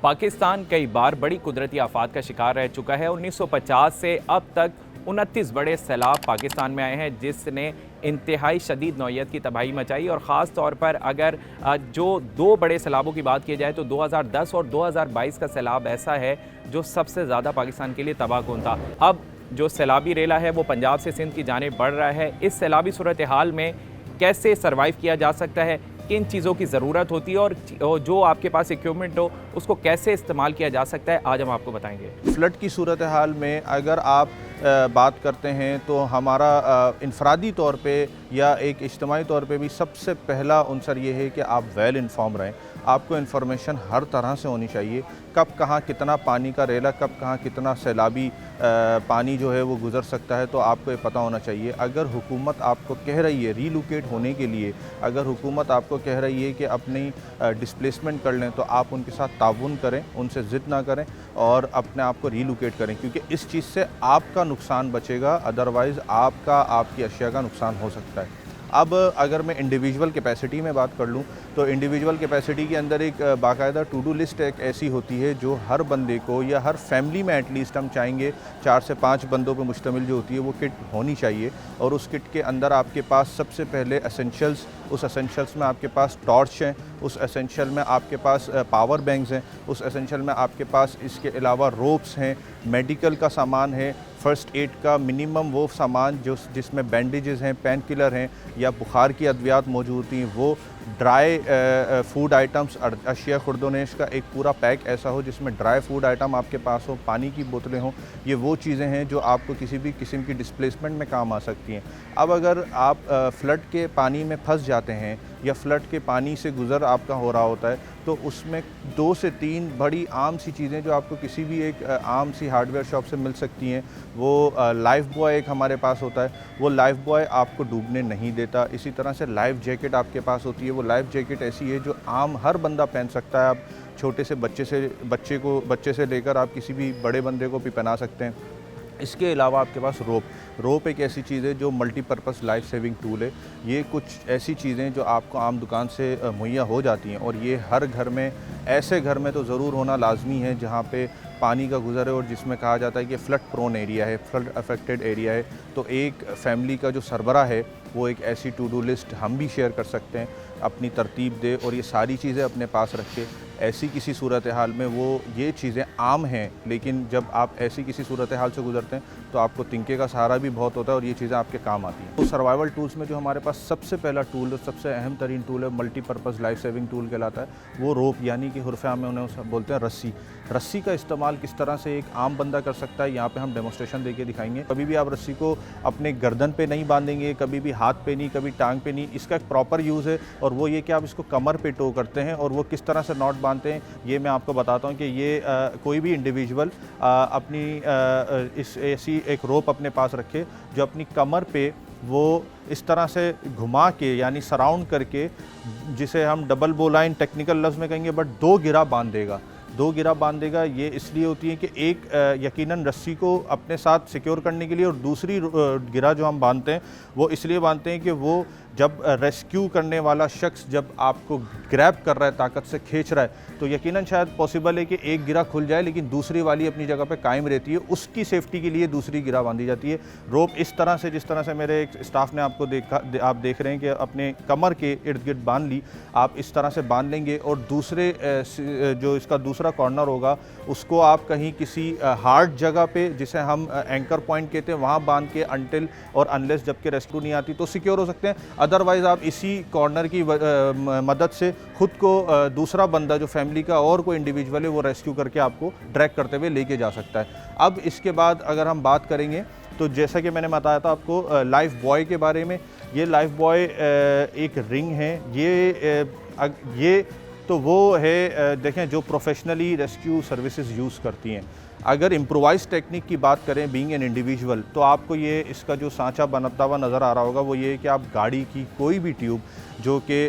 पाकिस्तान कई बार बड़ी कुदरती आफात का शिकार रह चुका है। 1950 से अब तक 29 बड़े सैलाब पाकिस्तान में आए हैं, जिसने इंतहाई शदीद नौइयत की तबाही मचाई। और ख़ास तौर पर अगर जो दो बड़े सैलाबों की बात की जाए तो 2010 और 2022 का सैलाब ऐसा है जो सबसे ज़्यादा पाकिस्तान के लिए तबाहकुन था। अब जो सैलाबी रेला है वो पंजाब से सिंध की जानिब बढ़ रहा है। इस सैलाबी सूरत हाल में कैसे सर्वाइव किया जा सकता है, किन चीज़ों की ज़रूरत होती है और जो आपके पास इक्विपमेंट हो उसको कैसे इस्तेमाल किया जा सकता है, आज हम आपको बताएंगे। फ्लड की सूरत हाल में अगर आप बात करते हैं तो हमारा इनफरादी तौर पे या एक इज्तिमाई तौर पे भी सबसे पहला अंसर ये है कि आप वेल इन्फॉर्म रहें। आपको इन्फॉर्मेशन हर तरह से होनी चाहिए, कब कहाँ कितना पानी का रेला, कब कहाँ कितना सैलाबी पानी जो है वो गुज़र सकता है, तो आपको ये पता होना चाहिए। अगर हुकूमत आपको कह रही है रीलोकेट होने के लिए, अगर हुकूमत आपको कह रही है कि अपनी डिस्प्लेसमेंट कर लें, तो आप उनके साथ ताउन करें, उनसे ज़िद ना करें और अपने आप को रीलोकेट करें, क्योंकि इस चीज़ से आपका नुकसान बचेगा, अदरवाइज़ आपकी अशिया का नुकसान हो सकता है। अब अगर मैं इंडिविजुअल कैपेसिटी में बात कर लूँ तो इंडिविजुअल कैपेसिटी के अंदर एक बाकायदा टू डू लिस्ट एक ऐसी होती है जो हर बंदे को या हर फैमिली में एटलीस्ट हम चाहेंगे 4 से 5 बंदों पर मुश्तमिल जो होती है वो किट होनी चाहिए। और उस किट के अंदर आपके पास सबसे पहले एसेंशियल्स, उस एसेंशियल्स में आपके पास टॉर्च हैं, उस एसेंशियल में आपके पास पावर बैंक्स हैं, उस एसेंशियल में आपके पास इसके अलावा रोप्स हैं, मेडिकल का सामान है, फ़र्स्ट एड का मिनिमम वो सामान जिसमें बैंडेजेस हैं, पेन किलर हैं या बुखार की अद्वियात मौजूद होती हैं, वो ड्राई फूड आइटम्स, अशिया खुर्दोनेश का एक पूरा पैक ऐसा हो जिसमें ड्राई फूड आइटम आपके पास हो, पानी की बोतलें हों। ये वो चीज़ें हैं जो आपको किसी भी किस्म की डिस्प्लेसमेंट में काम आ सकती हैं। अब अगर आप फ्लड के पानी में फंस जाते हैं या फ्लड के पानी से गुज़र आपका हो रहा होता है, तो उसमें 2 से 3 बड़ी आम सी चीज़ें जो आपको किसी भी एक आम सी हार्डवेयर शॉप से मिल सकती हैं। वो लाइफ बॉय एक हमारे पास होता है, वो लाइफ बॉय आपको डूबने नहीं देता। इसी तरह से लाइफ जैकेट आपके पास होती है, वो लाइफ जैकेट ऐसी है जो आम हर बंदा पहन सकता है। आप छोटे से बच्चे से लेकर आप किसी भी बड़े बंदे को भी पहना सकते हैं। इसके अलावा आपके पास रोप एक ऐसी चीज़ है जो मल्टीपर्पज़ लाइफ सेविंग टूल है। ये कुछ ऐसी चीज़ें जो आपको आम दुकान से मुहैया हो जाती हैं और ये हर घर में, ऐसे घर में तो ज़रूर होना लाजमी है जहाँ पे पानी का गुज़र है और जिसमें कहा जाता है कि फ्लड प्रोन एरिया है, फ्लड अफेक्टेड एरिया है। तो एक फैमिली का जो सरबरा है वो एक ऐसी टू डू लिस्ट हम भी शेयर कर सकते हैं, अपनी तरतीब दे और ये सारी चीज़ें अपने पास रखे। ऐसी किसी सूरत हाल में वो ये चीज़ें आम हैं, लेकिन जब आप ऐसी किसी सूरत हाल से गुजरते हैं तो आपको तिनके का सहारा भी बहुत होता है और ये चीज़ें आपके काम आती हैं। तो सर्वाइवल टूल्स में जो हमारे पास सबसे पहला टूल और सबसे अहम तरीन टूल है, मल्टीपर्पज़ लाइफ सेविंग टूल कहलाता है, वो रोप, यानी कि हुर्फ़े आम में उन्हें बोलते हैं रस्सी का इस्तेमाल किस तरह से एक आम बंदा कर सकता है, यहाँ पे हम डेमोस्ट्रेशन देके दिखाएंगे। कभी भी आप रस्सी को अपने गर्दन पे नहीं बांधेंगे, कभी भी हाथ पे नहीं, कभी टांग पे नहीं। इसका एक प्रॉपर यूज़ है और वो ये कि आप इसको कमर पे टो करते हैं और वो किस तरह से नॉट बांधते हैं ये मैं आपको बताता हूँ कि ये कोई भी इंडिविजुअल अपनी इस ऐसी एक रोप अपने पास रखे जो अपनी कमर पे वो इस तरह से घुमा के, यानी सराउंड करके, जिसे हम डबल बोलाइन टेक्निकल लफ्ज़ में कहेंगे, बट 2 गिरा बांध देगा। 2 गिरा बांध देगा। ये इसलिए होती है कि एक यकीनन रस्सी को अपने साथ सिक्योर करने के लिए, और दूसरी गिरा जो हम बांधते हैं वो इसलिए बांधते हैं कि वो जब रेस्क्यू करने वाला शख्स जब आपको ग्रैब कर रहा है, ताकत से खींच रहा है, तो यकीनन शायद पॉसिबल है कि एक गिरा खुल जाए लेकिन दूसरी वाली अपनी जगह पे कायम रहती है। उसकी सेफ्टी के लिए दूसरी गिरा बांधी जाती है। रोप इस तरह से, जिस तरह से मेरे एक स्टाफ ने आपको आप देख रहे हैं कि अपने कमर के इर्द गिर्द बांध ली, आप इस तरह से बांध लेंगे और दूसरे जो इसका दूसरा कॉर्नर होगा उसको आप कहीं किसी हार्ड जगह पे, जिसे हम एंकर पॉइंट कहते हैं, वहाँ बांध के अनटिल और अनलेस जबकि रेस्क्यू नहीं आती तो सिक्योर हो सकते हैं। अदरवाइज़ आप इसी कॉर्नर की मदद से खुद को दूसरा बंदा जो फैमिली का और कोई इंडिविजुअल है वो रेस्क्यू करके आपको ड्रैग करते हुए लेके जा सकता है। अब इसके बाद अगर हम बात करेंगे तो जैसा कि मैंने बताया था आपको लाइफ बॉय के बारे में, ये लाइफ बॉय एक रिंग है, ये तो वो है, देखें, जो प्रोफेशनली रेस्क्यू सर्विसेज यूज़ करती हैं। अगर इम्प्रोवाइज टेक्निक की बात करें बीइंग एन इंडिविजुअल, तो आपको ये इसका जो सांचा बनता हुआ नज़र आ रहा होगा वो ये कि आप गाड़ी की कोई भी ट्यूब जो कि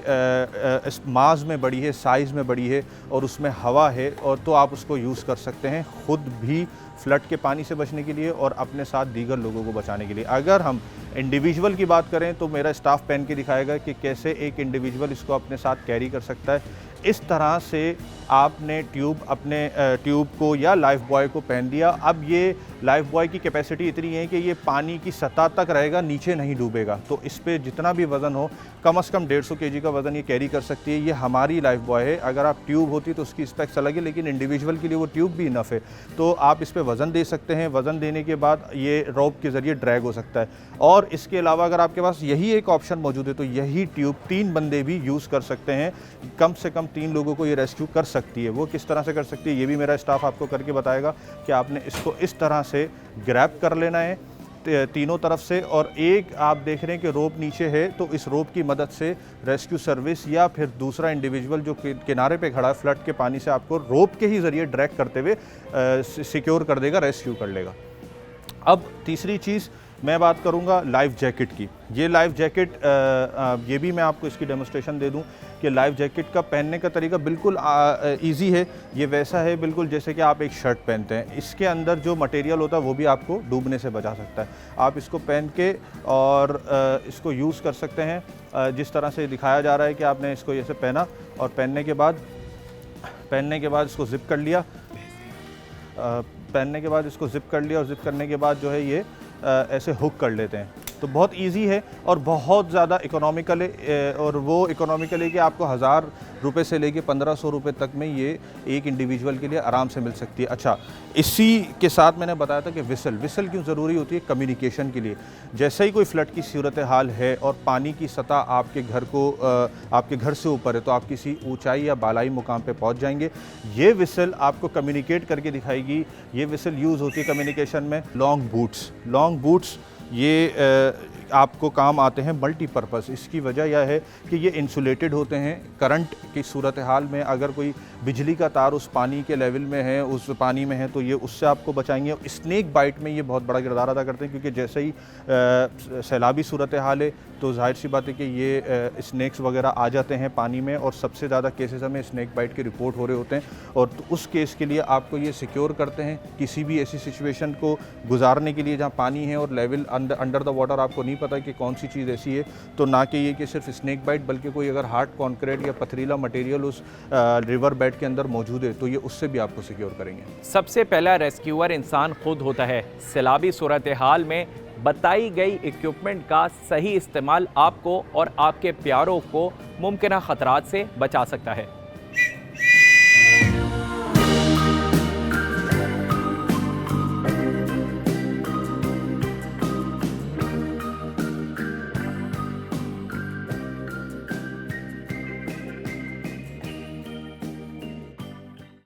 मास में बड़ी है, साइज़ में बड़ी है और उसमें हवा है, और तो आप उसको यूज़ कर सकते हैं खुद भी फ्लड के पानी से बचने के लिए और अपने साथ दीगर लोगों को बचाने के लिए। अगर हम इंडिविजुअल की बात करें तो मेरा स्टाफ पहन के दिखाएगा कि कैसे एक इंडिविजुअल इसको अपने साथ कैरी कर सकता है। इस तरह से आपने ट्यूब अपने ट्यूब को या लाइफ बॉय को पहन दिया। अब ये लाइफ बॉय की कैपेसिटी इतनी है कि ये पानी की सतह तक रहेगा, नीचे नहीं डूबेगा। तो इस पे जितना भी वज़न हो, कम से कम 150 केजी का वज़न ये कैरी कर सकती है। ये हमारी लाइफ बॉय है। अगर आप ट्यूब होती तो उसकी स्पेक्स अलग है, लेकिन इंडिविजुअल के लिए वो ट्यूब भी इनफ है। तो आप इस पे वज़न दे सकते हैं। वज़न देने के बाद ये रोप के ज़रिए ड्रैग हो सकता है। और इसके अलावा अगर आपके पास यही एक ऑप्शन मौजूद है तो यही ट्यूब 3 बंदे भी यूज़ कर सकते हैं। कम से कम 3 लोगों को ये रेस्क्यू कर सकती है। वो किस तरह से कर सकती है ये भी मेरा स्टाफ आपको करके बताएगा कि आपने इसको इस तरह से ग्रैब कर लेना है तीनों तरफ से, और एक आप देख रहे हैं कि रोप नीचे है, तो इस रोप की मदद से रेस्क्यू सर्विस या फिर दूसरा इंडिविजुअल जो किनारे पे खड़ा है फ्लड के पानी से आपको रोप के ही ज़रिए ड्रैग करते हुए सिक्योर कर देगा, रेस्क्यू कर लेगा। अब तीसरी चीज़ मैं बात करूंगा लाइफ जैकेट की। ये लाइफ जैकेट ये भी मैं आपको इसकी डेमोस्ट्रेशन दे दूं कि लाइफ जैकेट का पहनने का तरीका बिल्कुल इजी है। ये वैसा है बिल्कुल जैसे कि आप एक शर्ट पहनते हैं। इसके अंदर जो मटेरियल होता है वो भी आपको डूबने से बचा सकता है। आप इसको पहन के और इसको यूज़ कर सकते हैं जिस तरह से दिखाया जा रहा है कि आपने इसको ऐसे पहना और पहनने के बाद इसको ज़िप कर लिया। पहनने के बाद इसको ज़िप कर लिया और ज़िप करने के बाद जो है ये ऐसे हुक कर लेते हैं। तो बहुत इजी है और बहुत ज़्यादा इकोनॉमिकल है। और वो इकोनॉमिकल है कि आपको 1000 रुपये से लेके 1500 रुपये तक में ये एक इंडिविजुअल के लिए आराम से मिल सकती है। अच्छा, इसी के साथ मैंने बताया था कि विसल क्यों ज़रूरी होती है? कम्युनिकेशन के लिए। जैसे ही कोई फ्लड की सूरत हाल है और पानी की सतह आपके घर से ऊपर है तो आप किसी ऊंचाई या बालाई मुकाम पे पहुंच जाएंगे। ये विसल आपको कम्युनिकेट करके दिखाएगी। ये विसल यूज़ होती है कम्युनिकेशन में। लॉन्ग बूट्स ये आपको काम आते हैं मल्टीपर्पज़। इसकी वजह यह है कि ये इंसुलेटेड होते हैं। करंट की सूरत हाल में अगर कोई बिजली का तार उस पानी के लेवल में है, उस पानी में है, तो ये उससे आपको बचाएंगे। स्नैक बाइट में ये बहुत बड़ा किरदार अदा करते हैं, क्योंकि जैसे ही सैलाबी सूरत हाल है तो जाहिर सी बात है कि ये स्नैक्स वगैरह आ जाते हैं पानी में, और सबसे ज़्यादा केसेस हमें स्नैक बाइट के रिपोर्ट हो रहे होते हैं। और तो उस केस के लिए आपको ये सिक्योर करते हैं किसी भी ऐसी सिचुएशन को गुजारने के लिए जहाँ पानी है और लेवल अंडर द वाटर आपको नहीं पता कि कौन सी चीज़ ऐसी है। तो ना कि ये कि सिर्फ स्नैक बाइट, बल्कि कोई अगर हार्ड कॉन्क्रीट या पथरीला मटेरियल उस रिवर बेड के अंदर मौजूद है तो ये उससे भी आपको सिक्योर करेंगे। सबसे पहला रेस्क्यूअर इंसान खुद होता है। सैलाबी सूरत हाल में बताई गई इक्विपमेंट का सही इस्तेमाल आपको और आपके प्यारों को मुमकिन खतरात से बचा सकता है।